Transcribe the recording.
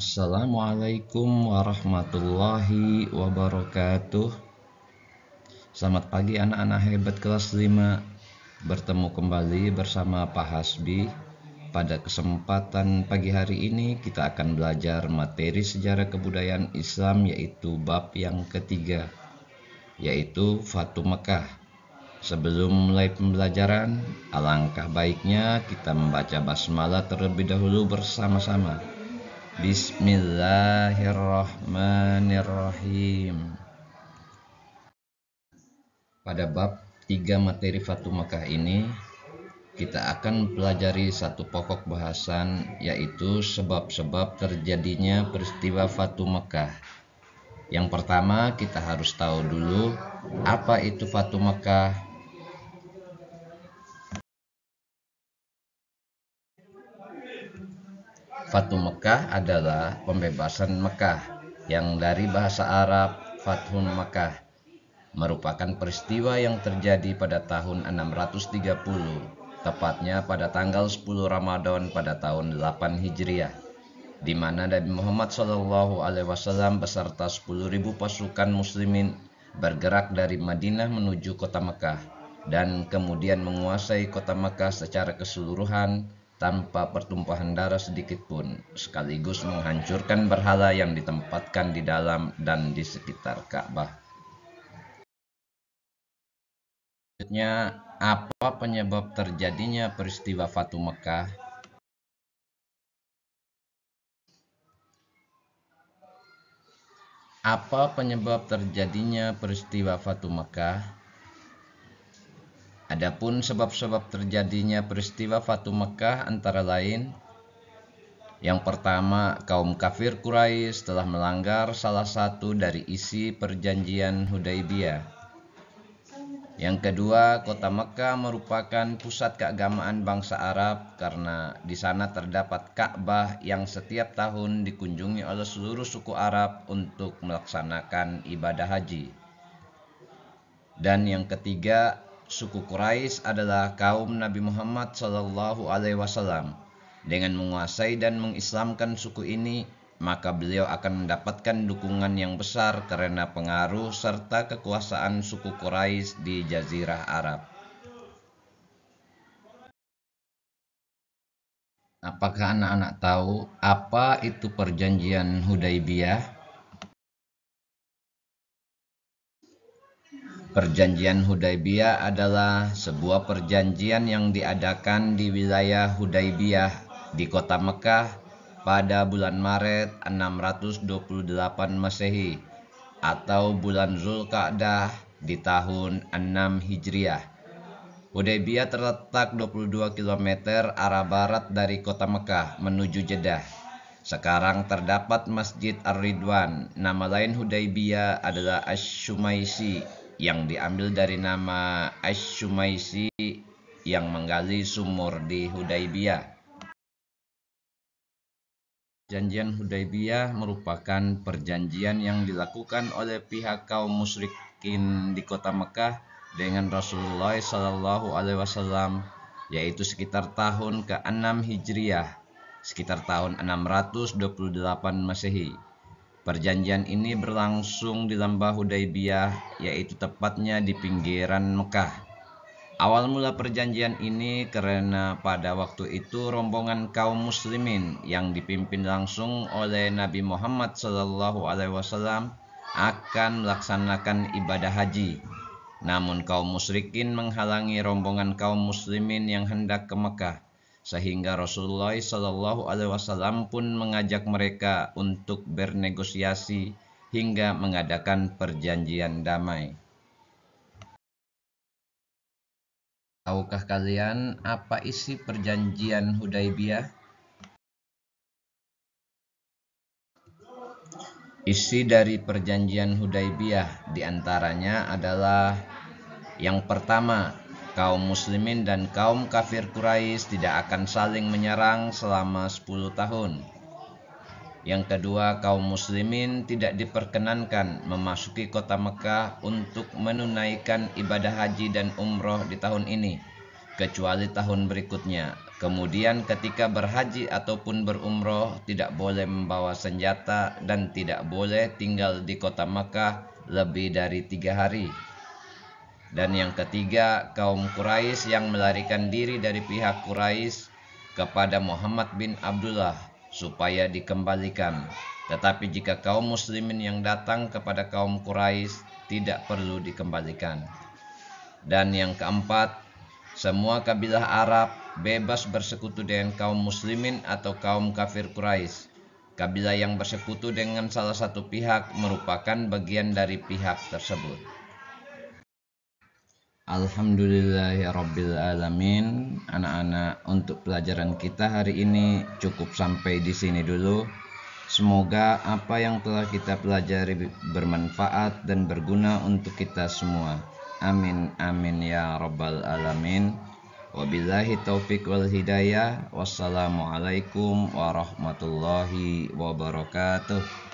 Assalamualaikum warahmatullahi wabarakatuh. Selamat pagi anak-anak hebat kelas 5. Bertemu kembali bersama Pak Hasbi. Pada kesempatan pagi hari ini kita akan belajar materi sejarah kebudayaan Islam, yaitu bab yang ketiga, yaitu Fatu Mekah. Sebelum mulai pembelajaran, alangkah baiknya kita membaca basmalah terlebih dahulu bersama-sama. Bismillahirrahmanirrahim. Pada bab 3 materi Fatu Mekah ini, kita akan pelajari satu pokok bahasan, yaitu sebab-sebab terjadinya peristiwa Fatu Mekah. Yang pertama, kita harus tahu dulu apa itu Fatu Mekah. Fatu Mekah adalah pembebasan Mekah, yang dari bahasa Arab Fathun Mekah, merupakan peristiwa yang terjadi pada tahun 630, tepatnya pada tanggal 10 Ramadan pada tahun 8 Hijriah, di mana Nabi Muhammad SAW beserta 10.000 pasukan muslimin bergerak dari Madinah menuju kota Mekah dan kemudian menguasai kota Mekah secara keseluruhan tanpa pertumpahan darah sedikit pun, sekaligus menghancurkan berhala yang ditempatkan di dalam dan di sekitar Ka'bah. Selanjutnya, apa penyebab terjadinya peristiwa Fatu Mekah? Apa penyebab terjadinya peristiwa Fatu Mekah? Adapun sebab-sebab terjadinya peristiwa Fatu Mekah antara lain: yang pertama, kaum kafir Quraisy telah melanggar salah satu dari isi perjanjian Hudaibiyah. Yang kedua, kota Mekah merupakan pusat keagamaan bangsa Arab karena di sana terdapat Ka'bah yang setiap tahun dikunjungi oleh seluruh suku Arab untuk melaksanakan ibadah haji. Dan yang ketiga, suku Quraisy adalah kaum Nabi Muhammad SAW. Dengan menguasai dan mengislamkan suku ini, maka beliau akan mendapatkan dukungan yang besar karena pengaruh serta kekuasaan suku Quraisy di Jazirah Arab. Apakah anak-anak tahu apa itu perjanjian Hudaibiyah? Perjanjian Hudaibiyah adalah sebuah perjanjian yang diadakan di wilayah Hudaibiyah di kota Mekah pada bulan Maret 628 Masehi atau bulan Zulkaadah di tahun 6 Hijriah. Hudaibiyah terletak 22 km arah barat dari kota Mekah menuju Jeddah. Sekarang terdapat Masjid Ar-Ridwan. Nama lain Hudaibiyah adalah Asy-Syumaisi, yang diambil dari nama Asy-Syumaisi yang menggali sumur di Hudaibiyah. Perjanjian Hudaibiyah merupakan perjanjian yang dilakukan oleh pihak kaum musyrikin di kota Mekah dengan Rasulullah SAW, yaitu sekitar tahun ke-6 Hijriah, sekitar tahun 628 Masehi. Perjanjian ini berlangsung di lembah Hudaibiyah, yaitu tepatnya di pinggiran Mekah. Awal mula perjanjian ini karena pada waktu itu rombongan kaum muslimin yang dipimpin langsung oleh Nabi Muhammad SAW akan melaksanakan ibadah haji. Namun kaum musyrikin menghalangi rombongan kaum muslimin yang hendak ke Mekah, sehingga Rasulullah SAW pun mengajak mereka untuk bernegosiasi hingga mengadakan perjanjian damai. Tahukah kalian apa isi perjanjian Hudaibiyah? Isi dari perjanjian Hudaibiyah diantaranya adalah: yang pertama, kaum muslimin dan kaum kafir Quraisy tidak akan saling menyerang selama 10 tahun. Yang kedua, kaum muslimin tidak diperkenankan memasuki kota Mekah untuk menunaikan ibadah haji dan umroh di tahun ini, kecuali tahun berikutnya. Kemudian ketika berhaji ataupun berumroh tidak boleh membawa senjata dan tidak boleh tinggal di kota Makkah lebih dari 3 hari. Dan yang ketiga, kaum Quraisy yang melarikan diri dari pihak Quraisy kepada Muhammad bin Abdullah supaya dikembalikan. Tetapi jika kaum muslimin yang datang kepada kaum Quraisy tidak perlu dikembalikan. Dan yang keempat, semua kabilah Arab bebas bersekutu dengan kaum muslimin atau kaum kafir Quraisy. Kabilah yang bersekutu dengan salah satu pihak merupakan bagian dari pihak tersebut. Alhamdulillahirabbil alamin. Anak-anak, untuk pelajaran kita hari ini cukup sampai di sini dulu. Semoga apa yang telah kita pelajari bermanfaat dan berguna untuk kita semua. Amin amin ya rabbal alamin. Wabillahi taufiq wal hidayah. Wassalamualaikum warahmatullahi wabarakatuh.